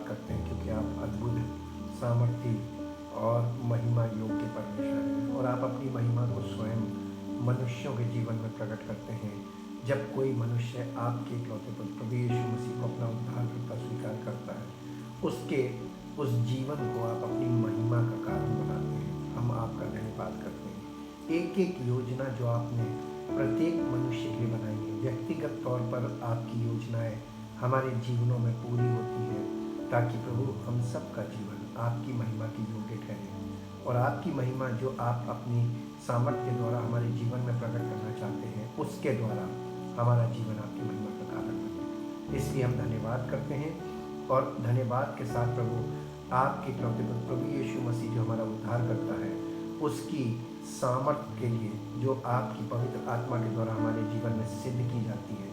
करते हैं क्योंकि आप अद्भुत, सामर्थी और महिमा योग्य परमेश्वर हैं और आप अपनी महिमा को स्वयं मनुष्यों के जीवन में प्रकट करते हैं। जब कोई मनुष्य आपके इकलौते पुत्र प्रभु यीशु मसीह को अपना उद्धारकर्ता स्वीकार करता है, उसके उस जीवन को आप अपनी महिमा का कारण बनाते हैं। हम आपका धन्यवाद करते हैं। एक एक योजना जो आपने प्रत्येक मनुष्य के लिए बनाई है, व्यक्तिगत तौर पर आपकी योजनाएं हमारे जीवनों में पूरी होती है, ताकि प्रभु हम सबका जीवन आपकी महिमा की योग्य ठहरे और आपकी महिमा जो आप अपनी सामर्थ्य के द्वारा हमारे जीवन में प्रकट करना चाहते हैं, उसके द्वारा हमारा जीवन आपकी महिमा का कारण बने। इसलिए हम धन्यवाद करते हैं और धन्यवाद के साथ प्रभु आपके इकलौते पुत्र प्रभु यीशु मसीह जो हमारा उद्धार करता है, उसकी सामर्थ्य के लिए जो आपकी पवित्र आत्मा के द्वारा हमारे जीवन में सिद्ध की जाती है,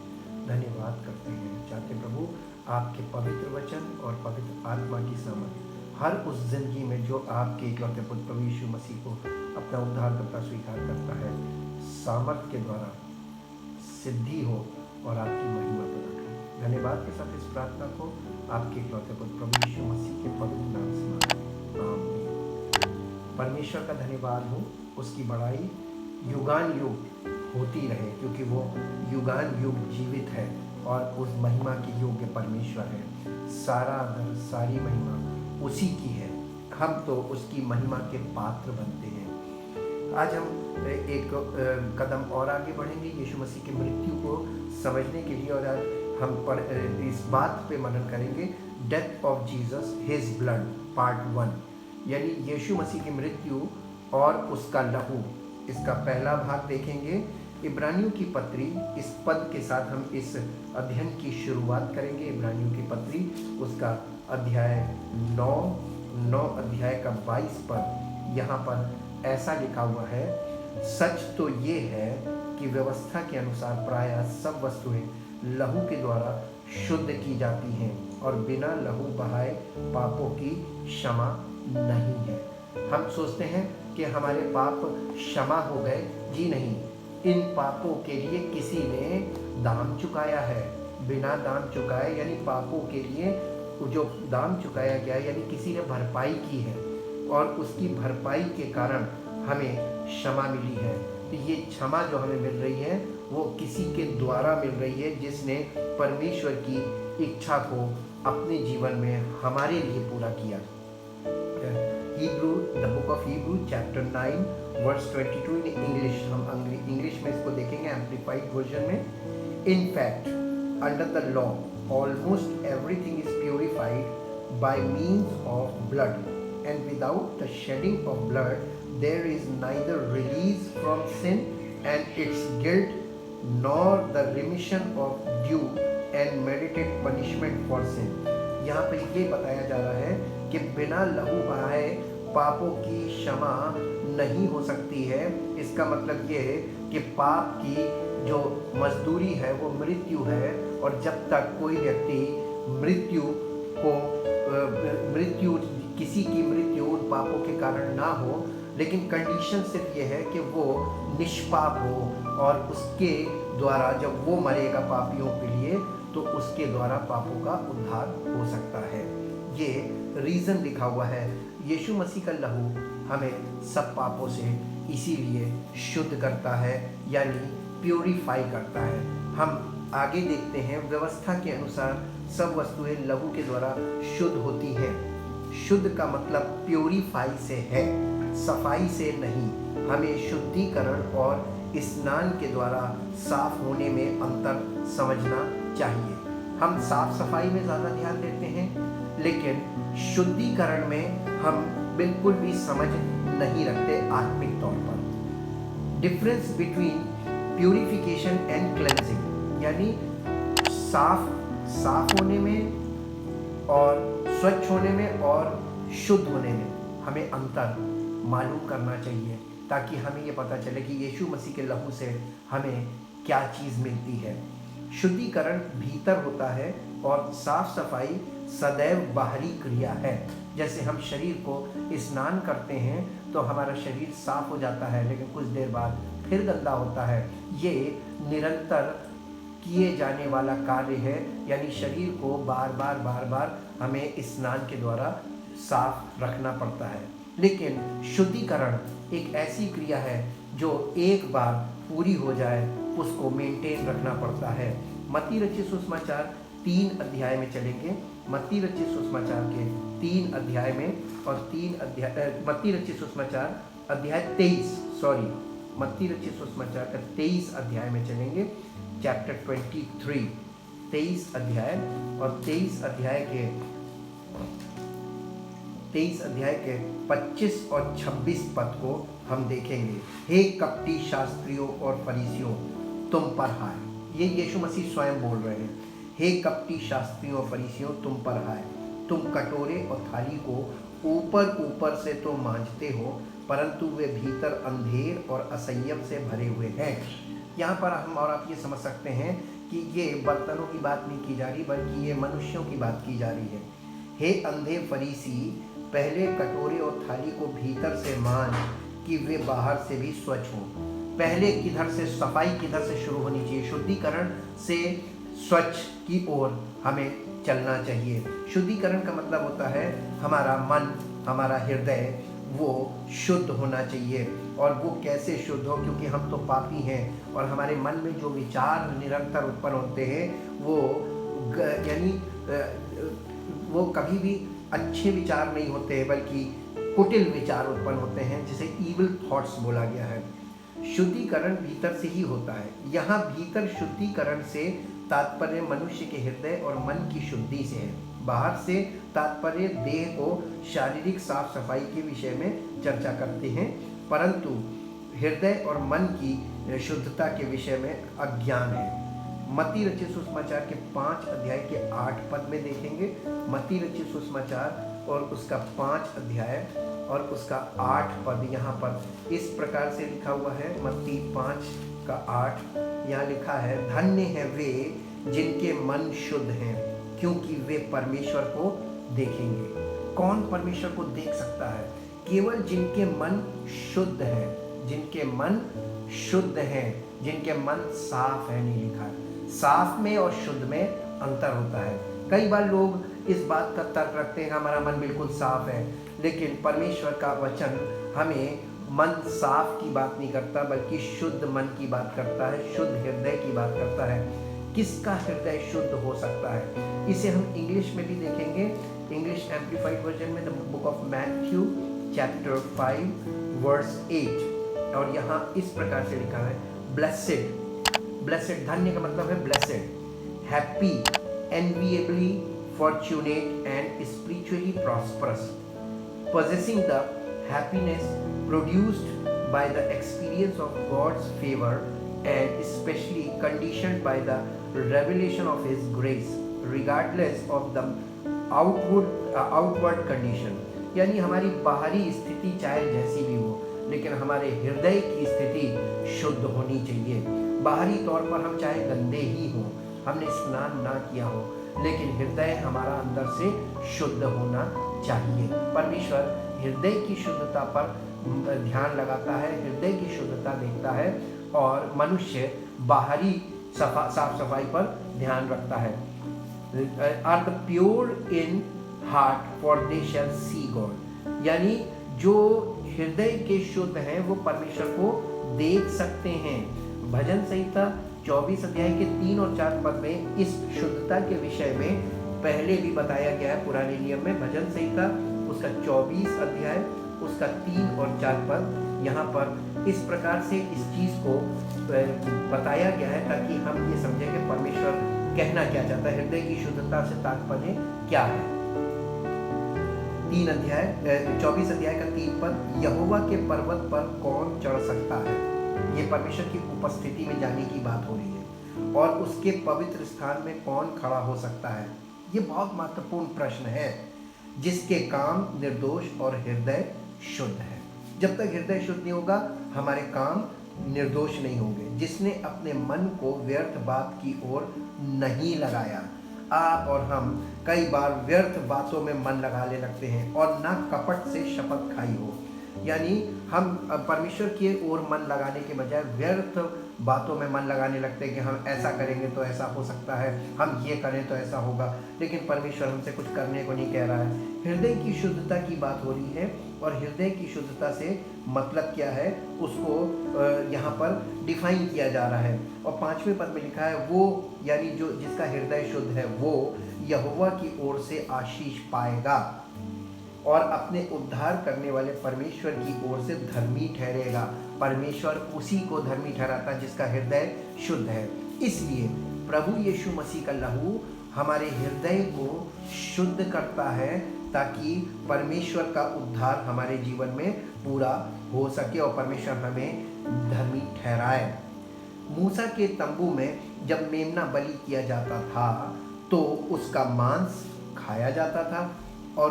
धन्यवाद करते हैं। चाहते प्रभु आपके पवित्र वचन और पवित्र आत्मा की सामर्थ्य हर उस जिंदगी में जो आपके इकलौते पुत्र प्रभु यीशु मसीह को अपना उद्धारकर्ता स्वीकार करता है, सामर्थ्य के द्वारा सिद्धि हो और आपकी महिमा प्रकट हो। धन्यवाद के साथ इस प्रार्थना को आपके इकलौते पुत्र प्रभु यीशु मसीह के पवित्र नाम से मांगते हैं, आमीन। परमेश्वर का धन्यवाद हो, उसकी बड़ाई युगान युग होती रहे, क्योंकि वो युगान युग जीवित है और उस महिमा के योग्य परमेश्वर है। सारा आदर, सारी महिमा उसी की है। हम तो उसकी महिमा के पात्र बनते हैं। आज हम एक कदम और आगे बढ़ेंगे यीशु मसीह की मृत्यु को समझने के लिए, और आज हम इस बात पे मनन करेंगे, death of Jesus his blood part 1, यानी यीशु मसीह की मृत्यु और उसका लहू। इसका पहला भाग देखेंगे। इब्रानियों की पत्री, इस पद के साथ हम इस अध्ययन की शुरुआत करेंगे। इब्रानियों की पत्री, उसका अध्याय 9 अध्याय का 22 पद, यहाँ पर ऐसा लिखा हुआ है, सच तो ये है कि व्यवस्था के अनुसार प्रायः सब वस्तुएं लहू के द्वारा शुद्ध की जाती हैं और बिना लहू बहाए पापों की क्षमा नहीं है। हम सोचते हैं कि हमारे पाप क्षमा हो गए। जी नहीं, इन पापों के लिए किसी ने दाम चुकाया है। बिना दाम चुकाए, यानी पापों के लिए जो दाम चुकाया गया, यानी किसी ने भरपाई की है और उसकी भरपाई के कारण हमें क्षमा मिली है। तो ये क्षमा जो हमें मिल रही है वो किसी के द्वारा मिल रही है, जिसने परमेश्वर की इच्छा को अपने जीवन में हमारे लिए पूरा किया। Hebrew, the book of Hebrew, chapter 9, verse 22 in English, हम इंग्लिश में इसको देखेंगे एम्प्लीफाइड वर्जन में। In fact, under the law, almost everything is purified by means of blood, and without the shedding of blood, there is neither release from sin and its guilt, nor the remission of due and merited punishment for sin. यहाँ पर ये बताया जा रहा है कि बिना लहू बहाए पापों की क्षमा नहीं हो सकती है। इसका मतलब ये है कि पाप की जो मजदूरी है वो मृत्यु है, और जब तक कोई व्यक्ति किसी की मृत्यु उन पापों के कारण ना हो, लेकिन कंडीशन सिर्फ ये है कि वो निष्पाप हो, और उसके द्वारा जब वो मरेगा पापियों के लिए, तो उसके द्वारा पापों का उद्धार हो सकता है। ये रीज़न लिखा हुआ है। यीशु मसीह का लहू हमें सब पापों से इसीलिए शुद्ध करता है, यानी प्योरीफाई करता है। हम आगे देखते हैं, व्यवस्था के अनुसार सब वस्तुएं लहू के द्वारा शुद्ध होती हैं। शुद्ध का मतलब प्योरीफाई से है, सफाई से नहीं। हमें शुद्धिकरण और स्नान के द्वारा साफ होने में अंतर समझना चाहिए। हम साफ सफाई में ज़्यादा ध्यान देते हैं, लेकिन शुद्धिकरण में हम बिल्कुल भी समझ नहीं रखते आत्मिक तौर पर। Difference between purification and cleansing, यानी साफ होने में और स्वच्छ होने में और शुद्ध होने में हमें अंतर मालूम करना चाहिए, ताकि हमें ये पता चले कि यीशु मसीह के लहू से हमें क्या चीज़ मिलती है। शुद्धिकरण भीतर होता है और साफ सफाई सदैव बाहरी क्रिया है। जैसे हम शरीर को स्नान करते हैं तो हमारा शरीर साफ हो जाता है, लेकिन कुछ देर बाद फिर गंदा होता है। ये निरंतर किए जाने वाला कार्य है, यानी शरीर को बार बार हमें स्नान के द्वारा साफ रखना पड़ता है। लेकिन शुद्धिकरण एक ऐसी क्रिया है जो एक बार पूरी हो जाए उसको मेंटेन रखना पड़ता है। मत्ती रचित सुसमाचार 3 अध्याय में चलेंगे। मत्ती रचित सुसमाचार के 3 अध्याय में और 3 अध्याय मत्ती रचित सुसमाचार अध्याय 23 मत्ती रचित सुसमाचार का 23 अध्याय में चलेंगे। चैप्टर 23 23 अध्याय और 23 अध्याय के 25 और 26 पद को हम देखेंगे। हे कपटी शास्त्रियों और फरीसियों, तुम पर हाय। ये यीशु मसीह स्वयं बोल रहे हैं। हे कपटी शास्त्रियों और फरीसियों, तुम पर हाय। तुम कटोरे और थाली को ऊपर से तो मांजते हो, परंतु वे भीतर अंधेर और असंयम से भरे हुए हैं। यहाँ पर हम और आप ये समझ सकते हैं कि ये बर्तनों की बात नहीं की जा रही, बल्कि ये मनुष्यों की बात की जा रही है। हे अंधे फरीसी, पहले कटोरे और थाली को भीतर से मांज कि वे बाहर से भी स्वच्छ हो। पहले किधर से सफाई किधर से शुरू होनी चाहिए? शुद्धिकरण से स्वच्छ की ओर हमें चलना चाहिए। शुद्धिकरण का मतलब होता है हमारा मन, हमारा हृदय वो शुद्ध होना चाहिए। और वो कैसे शुद्ध हो? क्योंकि हम तो पापी हैं और हमारे मन में जो विचार निरंतर उत्पन्न होते हैं वो कभी भी अच्छे विचार नहीं होते हैं, बल्कि कुटिल विचार उत्पन्न होते हैं, जिसे इविल थॉट्स बोला गया है। शुद्धिकरण भीतर से ही होता है। यहाँ भीतर शुद्धिकरण से तात्पर्य मनुष्य के हृदय और मन की शुद्धि से है। बाहर से तात्पर्य देह को शारीरिक साफ सफाई के विषय में चर्चा करते हैं, परंतु हृदय और मन की शुद्धता के विषय में अज्ञान है। मत्ती रचित सुसमाचार के 5 अध्याय के 8 पद में देखेंगे। मत्ती रचित सुसमाचार और उसका 5 अध्याय और उसका 8 पद यहाँ पर इस प्रकार से लिखा हुआ है। मत्ती 5 का 8 यहाँ लिखा है, धन्य है वे जिनके मन शुद्ध हैं, क्योंकि वे परमेश्वर को देखेंगे। कौन परमेश्वर को देख सकता है? केवल जिनके मन शुद्ध है, जिनके मन शुद्ध हैं, जिनके मन साफ है। नहीं लिखा है। साफ में और शुद्ध में अंतर होता है। कई बार लोग इस बात का तर्क रखते हैं हमारा मन बिल्कुल साफ है, लेकिन परमेश्वर का वचन हमें मन साफ की बात नहीं करता, बल्कि शुद्ध मन की बात करता है, शुद्ध हृदय की बात करता है। किसका हृदय शुद्ध हो सकता है? इसे हम इंग्लिश में भी देखेंगे। इंग्लिश एम्प्लीफाइड वर्जन में the book of Matthew chapter 5 verse 8, और यहाँ इस प्रकार से लिखा है, ब्लेसेड। ब्लेसेड, धन्य का मतलब है blessed, happy, enviably fortunate and spiritually prosperous, possessing the happiness produced by the experience of God's favor and especially conditioned by the revelation of His grace, regardless of the outward condition। यानी हमारी बाहरी स्थिति चाहे जैसी भी हो, लेकिन हमारे हृदय की स्थिति शुद्ध होनी चाहिए। बाहरी तौर पर हम चाहे गंदे ही हों, हमने स्नान ना किया हो, लेकिन हृदय हमारा अंदर से शुद्ध होना चाहिए। परमेश्वर हृदय की शुद्धता पर ध्यान लगाता है, हृदय की शुद्धता देखता है, और मनुष्य बाहरी साफ सफाई पर ध्यान रखता है। Are the pure in heart for they shall see God, यानी जो हृदय के शुद्ध हैं वो परमेश्वर को देख सकते हैं। भजन संहिता 24 अध्याय के 3 और 4 पद में इस शुद्धता के विषय में पहले भी बताया गया है। पुराने नियम में भजन संहिता उसका 24 अध्याय उसका 3 और 4 पद यहाँ पर इस प्रकार से इस चीज को बताया गया है, ताकि हम ये समझें कि परमेश्वर कहना क्या चाहता है, हृदय की शुद्धता से तात्पर्य क्या है। 24 अध्याय का 3 पद, यहोवा के पर्वत पर कौन चढ़ सकता है? ये परमेश्वर की उपस्थिति में जाने की बात हो रही है। और उसके पवित्र स्थान में कौन खड़ा हो सकता है? ये बहुत महत्वपूर्ण प्रश्न है। जिसके काम निर्दोष और हृदय शुद्ध है। जब तक हृदय शुद्ध नहीं होगा, हमारे काम निर्दोष नहीं होंगे। जिसने अपने मन को व्यर्थ बात की ओर नहीं लगाया। आप और हम कई बार व्यर्थ बातों में मन लगाने लगते हैं, और ना कपट से शपथ खाई हो, यानी हम परमेश्वर की ओर मन लगाने के बजाय व्यर्थ बातों में मन लगाने लगते हैं कि हम ऐसा करेंगे तो ऐसा हो सकता है, हम ये करें तो ऐसा होगा। लेकिन परमेश्वर हमसे कुछ करने को नहीं कह रहा है। हृदय की शुद्धता की बात हो रही है, और हृदय की शुद्धता से मतलब क्या है उसको यहाँ पर डिफाइन किया जा रहा है। और 5वें पद में लिखा है वो, यानी जो जिसका हृदय शुद्ध है वो यहोवा की ओर से आशीष पाएगा और अपने उद्धार करने वाले परमेश्वर की ओर से धर्मी ठहरेगा। परमेश्वर उसी को धर्मी ठहराता है जिसका हृदय शुद्ध है। इसलिए प्रभु यीशु मसीह का लहू हमारे हृदय को शुद्ध करता है ताकि परमेश्वर का उद्धार हमारे जीवन में पूरा हो सके और परमेश्वर हमें धर्मी ठहराए। मूसा के तंबू में जब मेमना बलि किया जाता था तो उसका मांस खाया जाता था और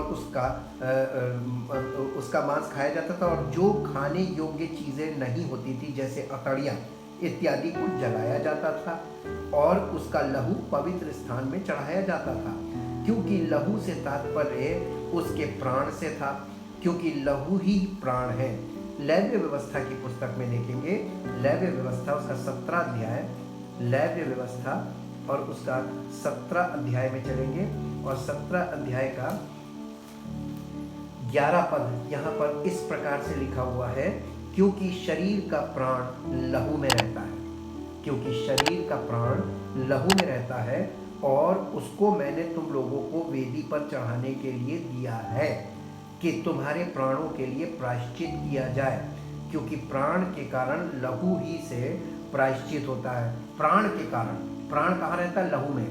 उसका मांस खाया जाता था, और जो खाने योग्य चीज़ें नहीं होती थी जैसे अकड़ियाँ इत्यादि को जलाया जाता था और उसका लहू पवित्र स्थान में चढ़ाया जाता था, क्योंकि लहू से तात्पर्य उसके प्राण से था, क्योंकि लहू ही प्राण है। लेव्य व्यवस्था की पुस्तक में देखेंगे, लेव्य व्यवस्था उसका 17 अध्याय, लेव्य व्यवस्था और उसका 17 अध्याय में चलेंगे और 17 अध्याय का 11 पद यहाँ पर इस प्रकार से लिखा हुआ है, क्योंकि शरीर का प्राण लहू में रहता है, क्योंकि शरीर का प्राण लहू में रहता है और उसको मैंने तुम लोगों को वेदी पर चढ़ाने के लिए दिया है कि तुम्हारे प्राणों के लिए प्रायश्चित किया जाए, क्योंकि प्राण के कारण लहू ही से प्रायश्चित होता है। प्राण के कारण, प्राण कहाँ रहता है? लहू में।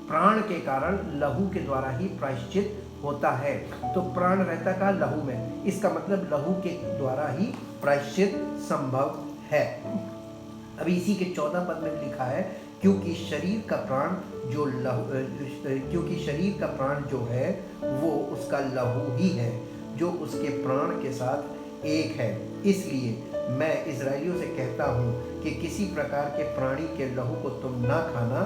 प्राण के कारण लहू के द्वारा ही प्रायश्चित होता है। तो प्राण रहता कहाँ? लहू में। इसका मतलब लहू के द्वारा ही प्रायश्चित संभव है। अभी इसी के 14 पद में लिखा है, क्योंकि शरीर का प्राण जो है वो उसका लहू ही है जो उसके प्राण के साथ एक है। इसलिए मैं इजराइलियों से कहता हूँ कि किसी प्रकार के प्राणी के लहू को तुम ना खाना,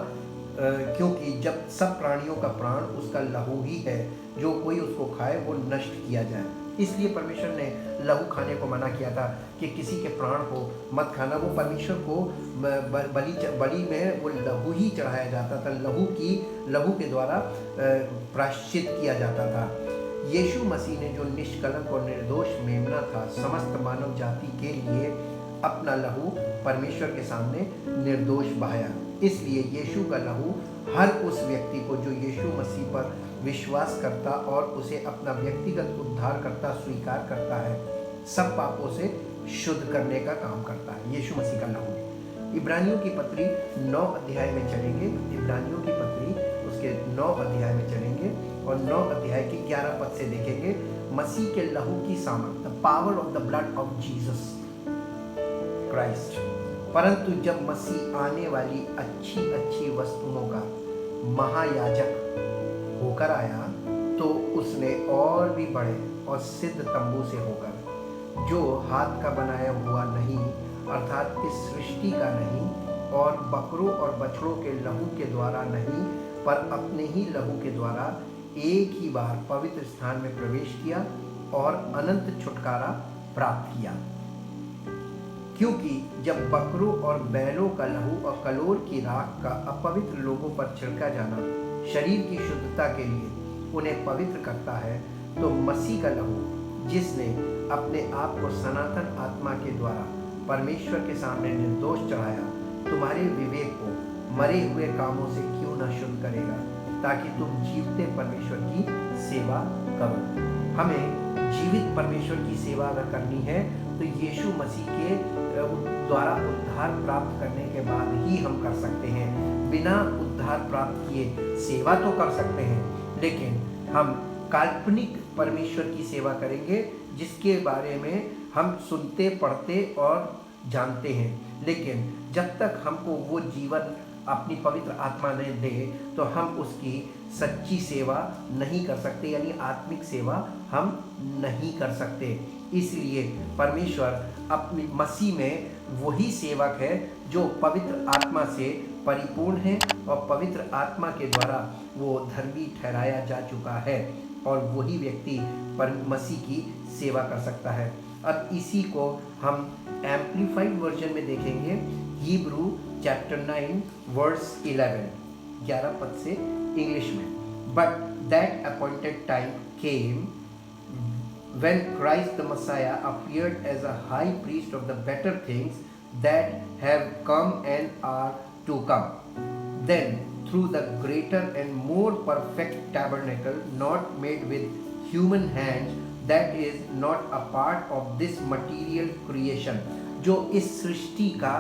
क्योंकि जब सब प्राणियों का प्राण उसका लहू ही है, जो कोई उसको खाए वो नष्ट किया जाए। इसलिए परमेश्वर ने लहू खाने को मना किया था कि किसी के प्राण को मत खाना। वो परमेश्वर को बलि में वो लहू ही चढ़ाया जाता था, लहू के द्वारा प्रायश्चित किया जाता था। यीशु मसीह ने जो निष्कलंक और निर्दोष मेमना था, समस्त मानव जाति के लिए अपना लहू परमेश्वर के सामने निर्दोष बहाया। इसलिए यीशु का लहू हर उस व्यक्ति को जो यीशु मसीह पर विश्वास करता और उसे अपना व्यक्तिगत उद्धारकर्ता स्वीकार करता है, सब पापों से शुद्ध करने का काम करता है यीशु मसीह का लहू। इब्रानियों की पत्री 9 अध्याय में चलेंगे, इब्रानियों की पत्री उसके 9 अध्याय में चलेंगे और 9 अध्याय के 11 पद से देखेंगे मसीह के लहू की सामर्थ, the power of the blood of Jesus Christ. परंतु जब मसीह आने वाली अच्छी वस्तुओं का महायाजक होकर आया तो उसने और भी बड़े और सिद्ध तंबू से होकर, जो हाथ का बनाया हुआ नहीं अर्थात इस सृष्टि का नहीं, और बकरों और बछड़ों के लहू के द्वारा नहीं, पर अपने ही लहू के द्वारा एक ही बार पवित्र स्थान में प्रवेश किया और अनंत छुटकारा प्राप्त किया। क्योंकि जब बकरों और बैलों का लहू और कलोर की राख का अपवित्र लोगों पर छिड़का जाना शरीर की शुद्धता के लिए उन्हें पवित्र करता है, तो मसीह का लहू जिसने अपने आप को सनातन आत्मा के द्वारा परमेश्वर के सामने निर्दोष चढ़ाया, तुम्हारे विवेक को मरे हुए कामों से क्यों न शुद्ध करेगा, ताकि तुम जीवते परमेश्वर की सेवा करो। हमें जीवित परमेश्वर की सेवा अगर करनी है तो यीशु मसीह के द्वारा उद्धार प्राप्त करने के बाद ही हम कर सकते हैं। बिना उद्धार प्राप्त किए सेवा तो कर सकते हैं, लेकिन हम काल्पनिक परमेश्वर की सेवा करेंगे जिसके बारे में हम सुनते पढ़ते और जानते हैं, लेकिन जब तक हमको वो जीवन अपनी पवित्र आत्मा ने दे तो हम उसकी सच्ची सेवा नहीं कर सकते, यानी आत्मिक सेवा हम नहीं कर सकते। इसलिए परमेश्वर अपनी मसीह में वही सेवक है जो पवित्र आत्मा से परिपूर्ण है और पवित्र आत्मा के द्वारा वो धर्मी ठहराया जा चुका है, और वही व्यक्ति मसीह की सेवा कर सकता है। अब इसी को हम एम्पलीफाइड वर्जन में देखेंगे, हिब्रू चैप्टर 9 वर्स 11 पद से इंग्लिश में। But that appointed time came when Christ the Messiah appeared as a high priest of the better things that have come and are to come. Then through the greater and more perfect tabernacle, not made with human hands, that is not a part of this material creation, जो इस सृष्टि का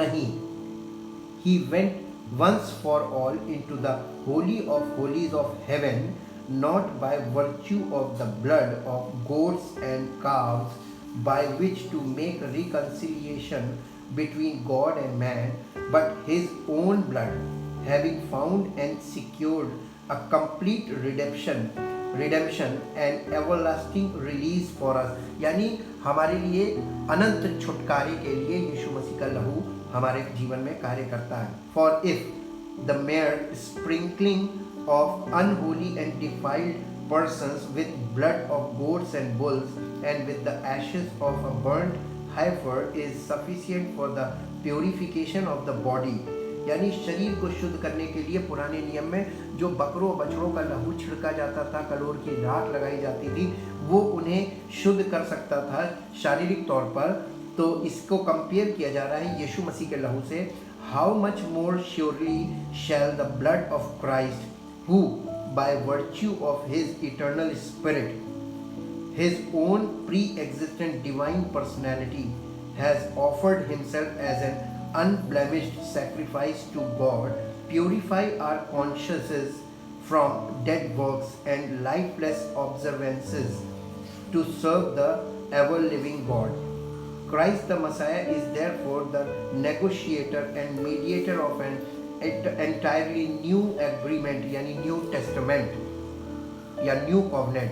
नहीं, he went once for all into the holy of holies of heaven, not by virtue of the blood of goats and calves, by which to make reconciliation between God and man, but his own blood, having found and secured a complete redemption and everlasting release for us। यानी हमारे लिए अनंत छुटकारे के लिए यीशु मसीह का लहू हमारे जीवन में कार्य करता है। For if the mere sprinkling of unholy and defiled persons with blood of goats and bulls and with the ashes of a burnt heifer is sufficient for the purification of the body, यानी शरीर को शुद्ध करने के लिए पुराने नियम में जो बकरों बछड़ों का लहू छिड़का जाता था, कलोर की राख लगाई जाती थी, वो उन्हें शुद्ध कर सकता था शारीरिक तौर पर। तो इसको कंपेयर किया जा रहा है यीशु मसीह के लहू से। How much more surely shall the blood of Christ, who by virtue of his eternal spirit, his own pre-existent divine personality, has offered himself as an unblemished sacrifice to God, purify our consciences from dead works and lifeless observances to serve the ever-living God. Christ the Messiah is therefore the negotiator and mediator of an entirely new agreement, यानी new testament या new covenant,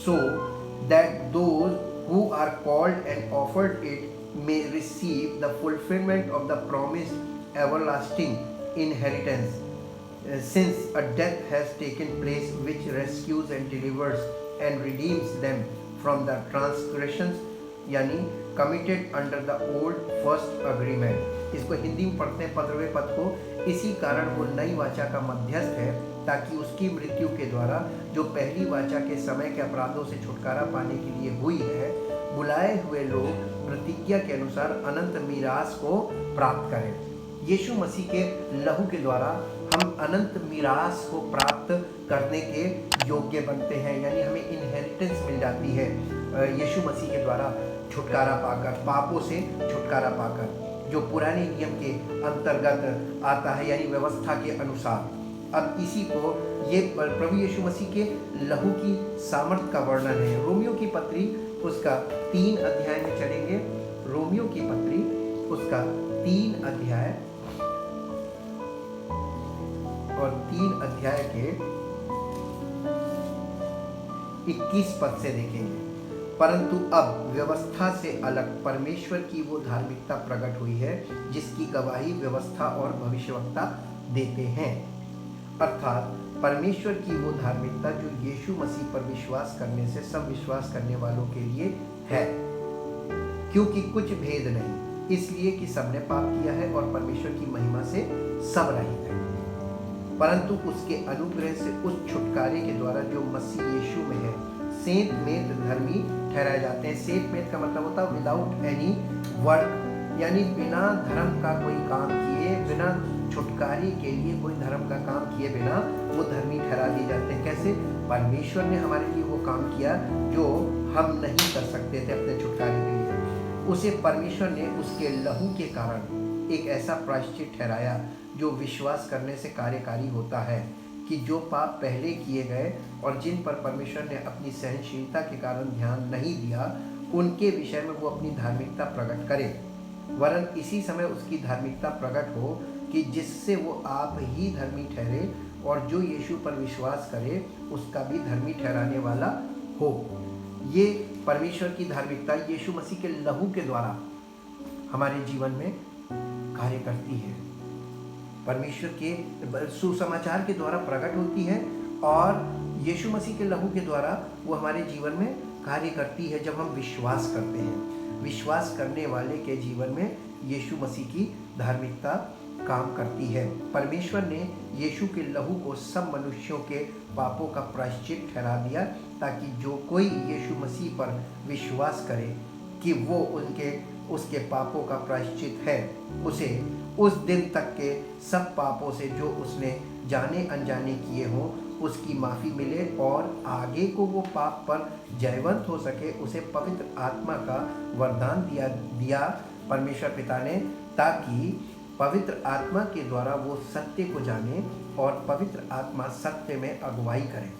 so that those who are called and offered it may receive the fulfillment of the promised everlasting inheritance, since a death has taken place which rescues and delivers and redeems them from the transgressions, यानी committed under the old first agreement। इसको हिंदी में पढ़ते हैं 15वें पद को। इसी कारण वो नई वाचा का मध्यस्थ है, ताकि उसकी मृत्यु के द्वारा जो पहली वाचा के समय के अपराधों से छुटकारा पाने के लिए हुई है, बुलाए हुए लोग प्रतिज्ञा के अनुसार अनंत मीरास को प्राप्त करें। यीशु मसीह के लहू के द्वारा हम अनंत मीरास को प्राप्त करने के योग्य बनते हैं, यानी हमें इनहेरिटेंस मिल जाती है यीशु मसीह के द्वारा छुटकारा पाकर, पापों से छुटकारा पाकर, जो पुराने नियम के अंतर्गत आता है, यानी व्यवस्था के अनुसार। अब इसी को ये प्रभु यीशु मसीह के लहू की सामर्थ का वर्णन है। रोमियो की पत्री उसका 3 अध्याय में चलेंगे। रोमियो की पत्री उसका 3 अध्याय और 3 अध्याय के 21 पद से देखेंगे। परंतु अब व्यवस्था से अलग परमेश्वर की वो धार्मिकता प्रकट हुई है, जिसकी गवाही व्यवस्था और भविष्यवक्ता देते हैं, अर्थात परमेश्वर की वो धार्मिकता जो यीशु मसीह पर विश्वास करने से सब विश्वास करने वालों के लिए है। क्योंकि कुछ भेद नहीं, इसलिए कि सबने पाप किया है और परमेश्वर की महिमा से सब रहित है, परंतु उसके अनुग्रह से उस छुटकारे के द्वारा जो मसीह यीशु में है सेंत में धर्मी ठहराए जाते हैं। सेंत में का मतलब होता है विदाउट एनी वर्क, यानी बिना धर्म का कोई काम किए, बिना छुटकारे के लिए कोई धर्म का काम किए बिना वो धर्मी ठहरा दिए जाते हैं। कैसे? परमेश्वर ने हमारे लिए वो काम किया जो हम नहीं कर सकते थे अपने छुटकारे के लिए। उसे परमेश्वर ने उसके लहू के कारण एक ऐसा प्रायश्चित ठहराया जो विश्वास करने से कार्यकारी होता है, कि जो पाप पहले किए गए और जिन पर परमेश्वर ने अपनी सहनशीलता के कारण ध्यान नहीं दिया, उनके विषय में वो अपनी धार्मिकता प्रकट करे, वरन इसी समय उसकी धार्मिकता प्रकट हो कि जिससे वो आप ही धर्मी ठहरे और जो यीशु पर विश्वास करे उसका भी धर्मी ठहराने वाला हो। ये परमेश्वर की धार्मिकता यीशु मसीह के लहू के द्वारा हमारे जीवन में कार्य करती है, परमेश्वर के सुसमाचार के द्वारा प्रकट होती है और यीशु मसीह के लहू के द्वारा वो हमारे जीवन में कार्य करती है जब हम विश्वास करते हैं। विश्वास करने वाले के जीवन में यीशु मसीह की धार्मिकता काम करती है। परमेश्वर ने यीशु के लहू को सब मनुष्यों के पापों का प्रायश्चित ठहरा दिया, ताकि जो कोई यीशु मसीह पर विश्वास करे कि वो उसके पापों का प्रायश्चित है, उसे उस दिन तक के सब पापों से जो उसने जाने अनजाने किए हों उसकी माफ़ी मिले, और आगे को वो पाप पर जयवंत हो सके। उसे पवित्र आत्मा का वरदान दिया परमेश्वर पिता ने, ताकि पवित्र आत्मा के द्वारा वो सत्य को जाने और पवित्र आत्मा सत्य में अगुवाई करे,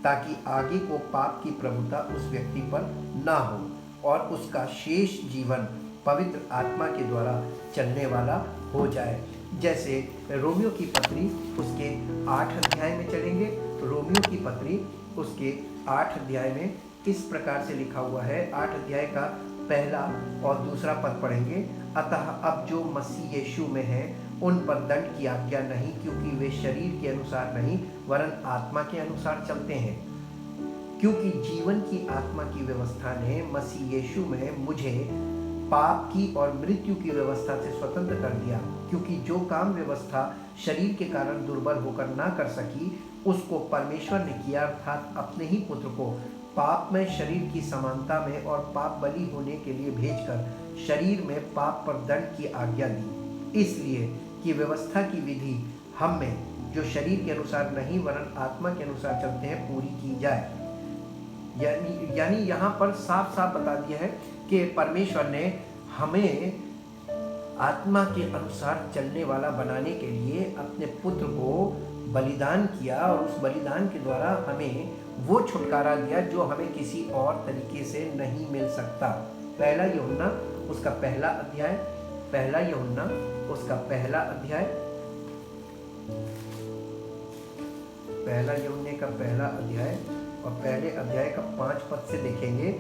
ताकि आगे को पाप की प्रभुता उस व्यक्ति पर ना हो और उसका शेष जीवन पवित्र आत्मा के द्वारा चलने वाला हो जाए। जैसे रोमियो की पत्री उसके 8 अध्याय में चलेंगे। रोमियो की पत्री उसके 8 अध्याय में इस प्रकार से लिखा हुआ है। 8 अध्याय का पहला और दूसरा पद पढ़ेंगे। अतः अब जो मसीह यीशु में है उन पर दंड की आज्ञा नहीं, क्योंकि वे शरीर के अनुसार नहीं वरन आत्मा के अनुसार चलते हैं। क्योंकि जीवन की आत्मा की व्यवस्था ने मसीह यीशु में मुझे पाप की और मृत्यु की व्यवस्था से स्वतंत्र कर दिया। क्योंकि जो काम व्यवस्था शरीर के कारण दुर्बल होकर ना कर सकी, उसको परमेश्वर ने किया, अर्थात अपने ही पुत्र को पाप में शरीर की समानता में और पाप बलि होने के लिए भेजकर शरीर में पाप पर दंड की आज्ञा दी, इसलिए कि व्यवस्था की विधि हम में जो शरीर के अनुसार नहीं वरन आत्मा के अनुसार चलते हैं पूरी की जाए। यानी यहाँ पर साफ साफ बता दिया है कि परमेश्वर ने हमें आत्मा के अनुसार चलने वाला बनाने के लिए अपने पुत्र को बलिदान किया, और उस बलिदान के द्वारा हमें वो छुटकारा दिया जो हमें किसी और तरीके से नहीं मिल सकता। पहला यूहन्ना उसका पहला अध्याय, पहला यूहन्ना उसका पहला अध्याय, पहला यूहन्ने का पहला अध्याय और पहले अध्याय का 5 पद से देखेंगे।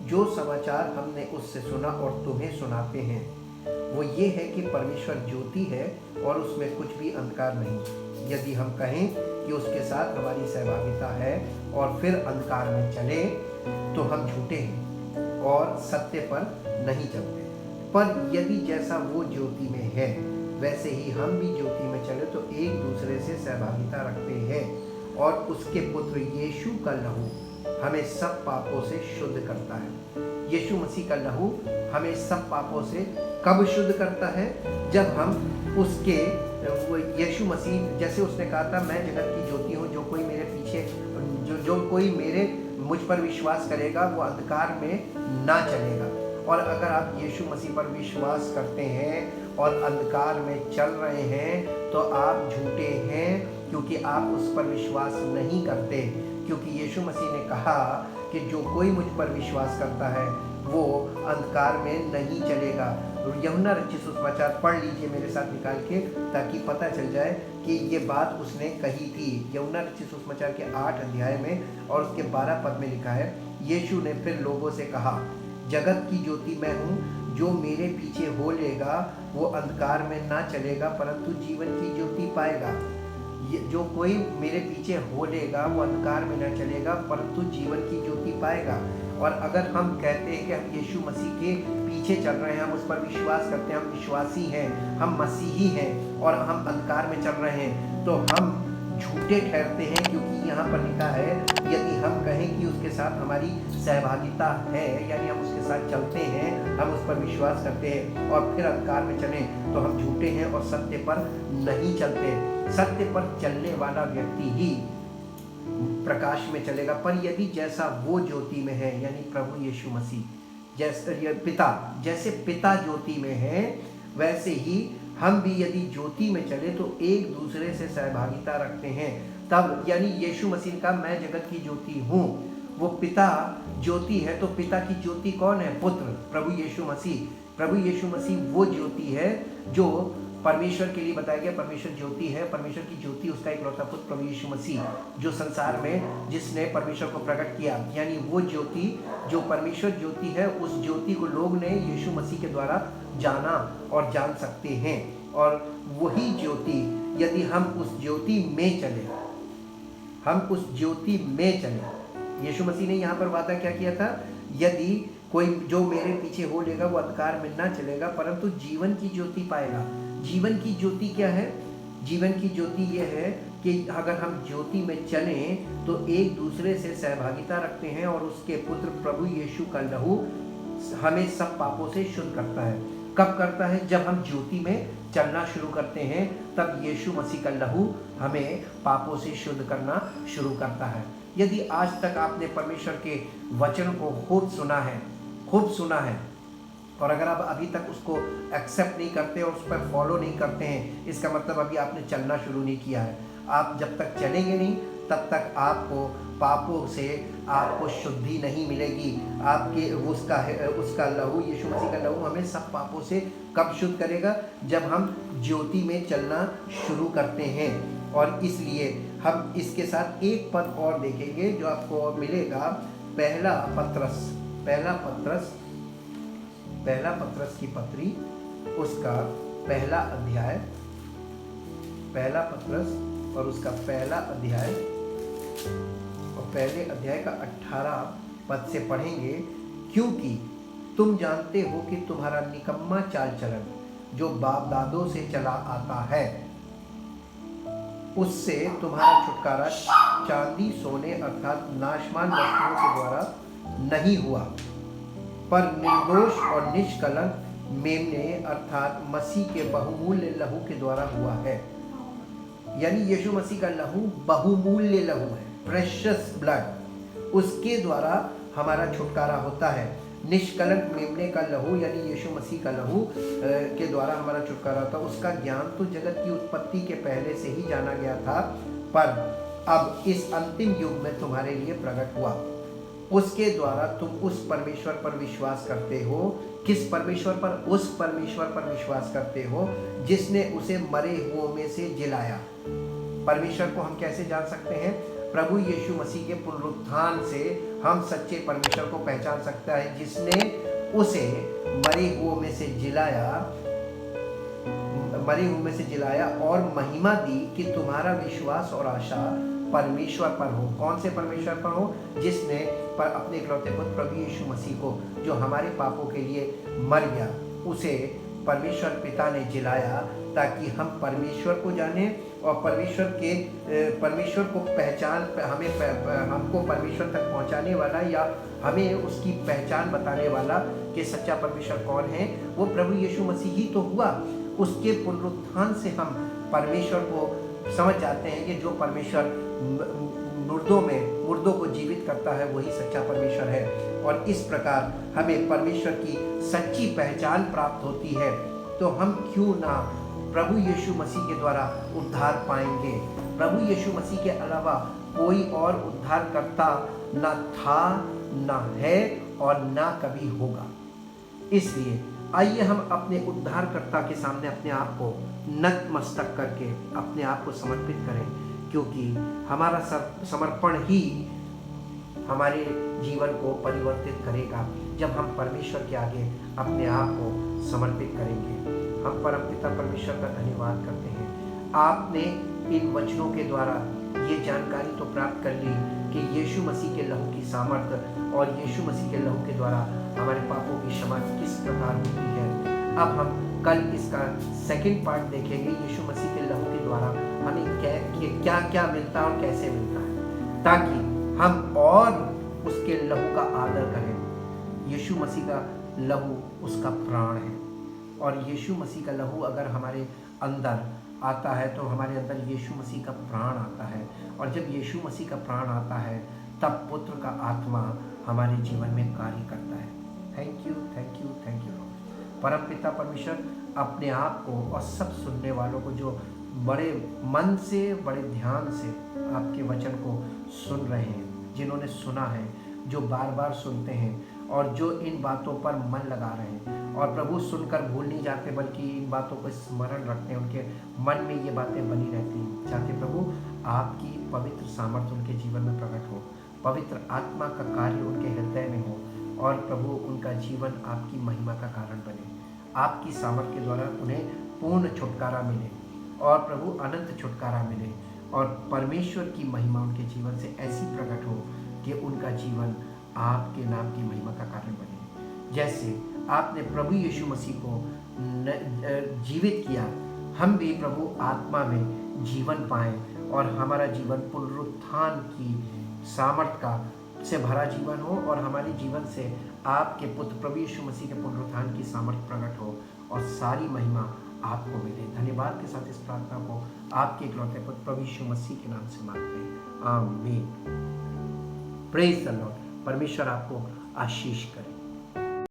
जो समाचार हमने उससे सुना और तुम्हें सुनाते हैं वो ये है कि परमेश्वर ज्योति है और उसमें कुछ भी अंधकार नहीं। यदि हम कहें कि उसके साथ हमारी सहभागिता है और फिर अंधकार में चले तो हम झूठे हैं और सत्य पर नहीं चलते। पर यदि जैसा वो ज्योति में है वैसे ही हम भी ज्योति में चले तो एक दूसरे से सहभागिता रखते हैं, और उसके पुत्र यीशु का लहू हमें सब पापों से शुद्ध करता है। यीशु मसीह का लहू हमें सब पापों से कब शुद्ध करता है? जब हम उसके यीशु मसीह, जैसे उसने कहा था मैं जगत की ज्योति हूँ, जो कोई मेरे पीछे जो कोई मुझ पर विश्वास करेगा वो अंधकार में ना चलेगा। और अगर आप यीशु मसीह पर विश्वास करते हैं और अंधकार में चल रहे हैं तो आप झूठे हैं, क्योंकि आप उस पर विश्वास नहीं करते। क्योंकि यीशु मसीह ने कहा कि जो कोई मुझ पर विश्वास करता है वो अंधकार में नहीं चलेगा। यूहन्ना रचित सुसमाचार पढ़ लीजिए मेरे साथ निकाल के, ताकि पता चल जाए कि ये बात उसने कही थी। यूहन्ना रचित सुसमाचार के 8 अध्याय में और उसके 12 पद में लिखा है, यीशु ने फिर लोगों से कहा, जगत की ज्योति मैं हूँ, जो मेरे पीछे हो लेगा वो अंधकार में ना चलेगा परंतु जीवन की ज्योति पाएगा। जो कोई मेरे पीछे हो लेगा वो अंधकार में न चलेगा परंतु जीवन की ज्योति पाएगा। और अगर हम कहते हैं कि हम यीशु मसीह के पीछे चल रहे हैं, हम उस पर विश्वास करते हैं, हम विश्वासी हैं, हम मसीही हैं और हम अंधकार में चल रहे हैं, तो हम झूठे ठहरते हैं। क्योंकि यहाँ पर लिखा है यदि हम कहें कि उसके साथ हमारी सहभागिता है, यानी हम उसके साथ चलते हैं, हम उस पर विश्वास करते हैं और फिर अंधकार में चलें, तो हम झूठे हैं और सत्य पर नहीं चलते। सत्य पर चलने वाला व्यक्ति ही प्रकाश में चलेगा। पर यदि जैसा वो ज्योति में है, यानी प्रभु यीशु मसीह, जैसे पिता ज्योति में है, वैसे ही हम भी यदि ज्योति में चले तो एक दूसरे से सहभागिता रखते हैं। तब यानी यीशु मसीह का मैं जगत की ज्योति हूँ, वो पिता ज्योति है, तो पिता की ज्योति कौन है? पुत्र प्रभु यीशु मसीह। प्रभु यीशु मसीह वो ज्योति है जो परमेश्वर के लिए बताया गया। परमेश्वर ज्योति है, परमेश्वर की ज्योति उसका इकलौता पुत्र प्रभु यीशु मसीह, जो संसार में जिसने परमेश्वर को प्रकट किया, यानी वो ज्योति जो परमेश्वर ज्योति है, उस ज्योति को लोग ने यीशु मसीह के द्वारा जाना और जान सकते हैं। और वही ज्योति यदि हम उस ज्योति में चले, हम उस ज्योति में चले यीशु मसीह ने यहाँ पर वादा क्या किया था, यदि कोई जो मेरे पीछे हो लेगा वो अंधकार में ना चलेगा परंतु जीवन की ज्योति पाएगा। जीवन की ज्योति क्या है? जीवन की ज्योति ये है कि अगर हम ज्योति में चलें तो एक दूसरे से सहभागिता रखते हैं और उसके पुत्र प्रभु यीशु का लहू हमें सब पापों से शुद्ध करता है। कब करता है? जब हम ज्योति में चलना शुरू करते हैं तब यीशु मसीह का लहू हमें पापों से शुद्ध करना शुरू करता है। यदि आज तक आपने परमेश्वर के वचन को खूब सुना है और अगर आप अभी तक उसको एक्सेप्ट नहीं करते और उस पर फॉलो नहीं करते हैं, इसका मतलब अभी आपने चलना शुरू नहीं किया है। आप जब तक चलेंगे नहीं तब तक आपको पापों से आपको शुद्धि नहीं मिलेगी। आपके उसका लहू, यीशु मसीह का लहू हमें सब पापों से कब शुद्ध करेगा? जब हम ज्योति में चलना शुरू करते हैं। और इसलिए हम इसके साथ एक पद और देखेंगे जो आपको मिलेगा, पहला पत्रस की पत्री, उसका पहला अध्याय, पहला पत्रस और उसका पहला अध्याय और पहले अध्याय का 18 पद से पढ़ेंगे। क्योंकि तुम जानते हो कि तुम्हारा निकम्मा चाल चलन जो बाप दादों से चला आता है उससे तुम्हारा छुटकारा चांदी सोने अर्थात नाशमान वस्तुओं के द्वारा नहीं हुआ पर निर्दोष और निष्कलंक मेमने अर्थात मसीह के बहुमूल्य लहू के द्वारा हुआ है। यानी यीशु मसीह का लहू बहुमूल्य लहू है, प्रेशियस ब्लड, उसके द्वारा हमारा छुटकारा होता है। निष्कलंक मेमने का लहू यानी यीशु मसीह का लहू के द्वारा हमारा छुटकारा होता है। उसका ज्ञान तो जगत की उत्पत्ति के पहले से ही जाना गया था पर अब इस अंतिम युग में तुम्हारे लिए प्रकट हुआ। उसके द्वारा तुम उस परमेश्वर पर विश्वास करते हो। किस परमेश्वर पर? उस परमेश्वर पर विश्वास करते हो जिसने उसे मरे हुओं में से जिलाया। परमेश्वर को हम कैसे जान सकते हैं? प्रभु यीशु मसीह के पुनरुत्थान से हम सच्चे परमेश्वर को पहचान सकता है जिसने उसे मरे हुओं में से जिलाया और महिमा दी कि तुम्हारा विश्वास और आशा परमेश्वर पर हो। कौन से परमेश्वर पर हो? जिसने पर अपने इकलौते पुत्र प्रभु यीशु मसीह को जो हमारे पापों के लिए मर गया, उसे परमेश्वर पिता ने जिलाया ताकि हम परमेश्वर को जाने और परमेश्वर को पहचान, हमको परमेश्वर तक पहुंचाने वाला या हमें उसकी पहचान बताने वाला कि सच्चा परमेश्वर कौन है, वो प्रभु यीशु मसीह ही तो हुआ। उसके पुनरुत्थान से हम परमेश्वर को समझ जाते हैं कि जो परमेश्वर मुर्दों को जीवित करता है वही सच्चा परमेश्वर है। और इस प्रकार हमें परमेश्वर की सच्ची पहचान प्राप्त होती है। तो हम क्यों ना प्रभु यीशु मसीह के द्वारा उद्धार पाएंगे? प्रभु यीशु मसीह के अलावा कोई और उद्धारकर्ता ना था, ना है और ना कभी होगा। इसलिए आइए हम अपने उद्धारकर्ता के सामने अपने आप को नतमस्तक करके अपने आप को समर्पित करें, क्योंकि हमारा समर्पण ही हमारे जीवन को परिवर्तित करेगा। जब हम परमेश्वर के आगे अपने आप को समर्पित करेंगे। हम परमपिता परमेश्वर का धन्यवाद करते हैं। आपने इन वचनों के द्वारा ये जानकारी तो प्राप्त कर ली कि यीशु मसीह के लहू की सामर्थ्य और यीशु मसीह के लहू के द्वारा हमारे पापों की क्षमा किस प्रकार होती है। अब हम कल इसका सेकंड पार्ट देखेंगे, यीशु मसीह के लहू के द्वारा हमें क्या क्या मिलता है और कैसे मिलता है, ताकि हम और उसके लहू का आदर करें। यीशु मसीह का लहू उसका प्राण है और यीशु मसीह का लहू अगर हमारे अंदर आता है तो हमारे अंदर यीशु मसीह का प्राण आता है। और जब यीशु मसीह का प्राण आता है तब पुत्र का आत्मा हमारे जीवन में कार्य करता है। थैंक यू परमपिता परमेश्वर, अपने आप को और सब सुनने वालों को जो बड़े मन से बड़े ध्यान से आपके वचन को सुन रहे हैं, जिन्होंने सुना है, जो बार बार सुनते हैं और जो इन बातों पर मन लगा रहे हैं और प्रभु सुनकर भूल नहीं जाते बल्कि इन बातों को स्मरण रखते हैं, उनके मन में ये बातें बनी रहती हैं। चाहते प्रभु आपकी पवित्र सामर्थ्य उनके जीवन में प्रकट हो, पवित्र आत्मा का कार्य उनके हृदय में हो और प्रभु उनका जीवन आपकी महिमा का कारण बने। आपकी सामर्थ्य के द्वारा उन्हें पूर्ण छुटकारा मिले और प्रभु अनंत छुटकारा मिले और परमेश्वर की महिमा उनके जीवन से ऐसी प्रकट हो कि उनका जीवन आपके नाम की महिमा का कारण बने। जैसे आपने प्रभु यीशु मसीह को जीवित किया, हम भी प्रभु आत्मा में जीवन पाएं और हमारा जीवन पुनरुत्थान की सामर्थ का से भरा जीवन हो और हमारे जीवन से आपके पुत्र प्रभु यीशु मसीह के पुनरुत्थान की सामर्थ प्रकट हो और सारी महिमा आपको मिले। धन्यवाद के साथ इस प्रार्थना को आपके इकलौते पुत्र प्रभु यीशु मसीह के नाम से मांगते हैं, आमीन। Praise the Lord. परमेश्वर आपको आशीष करे।